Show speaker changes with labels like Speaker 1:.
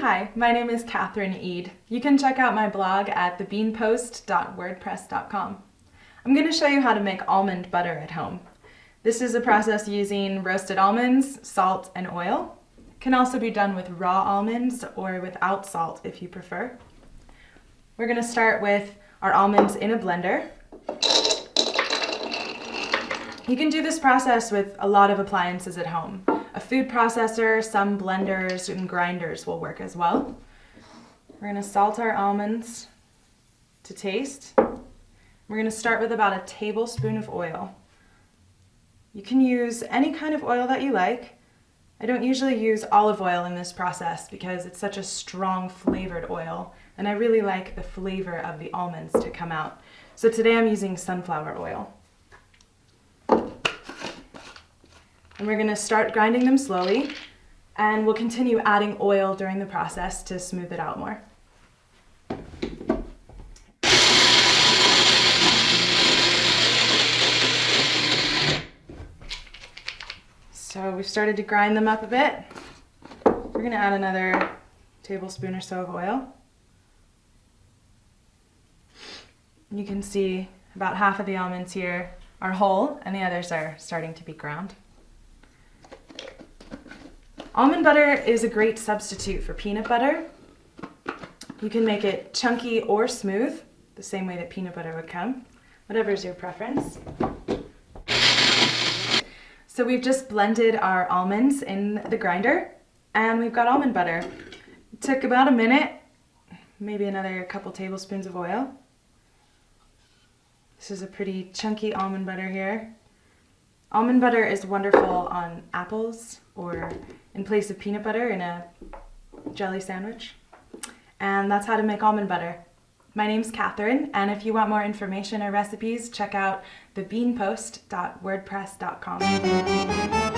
Speaker 1: Hi, my name is Catherine Eade. You can check out my blog at thebeanpost.wordpress.com. I'm going to show you how to make almond butter at home. This is a process using roasted almonds, salt, and oil. It can also be done with raw almonds or without salt if you prefer. We're going to start with our almonds in a blender. You can do this process with a lot of appliances at home. A food processor, some blenders, and grinders will work as well. We're going to salt our almonds to taste. We're going to start with about a tablespoon of oil. You can use any kind of oil that you like. I don't usually use olive oil in this process because it's such a strong flavored oil, and I really like the flavor of the almonds to come out. So today I'm using sunflower oil. And we're going to start grinding them slowly, and we'll continue adding oil during the process to smooth it out more. So we've started to grind them up a bit. We're going to add another tablespoon or so of oil. And you can see about half of the almonds here are whole, and the others are starting to be ground. Almond butter is a great substitute for peanut butter. You can make it chunky or smooth, the same way that peanut butter would come, whatever is your preference. So we've just blended our almonds in the grinder, and we've got almond butter. It took about a minute, maybe another couple tablespoons of oil. This is a pretty chunky almond butter here. Almond butter is wonderful on apples or in place of peanut butter in a jelly sandwich. And that's how to make almond butter. My name's Catherine, and if you want more information or recipes, check out thebeanpost.wordpress.com.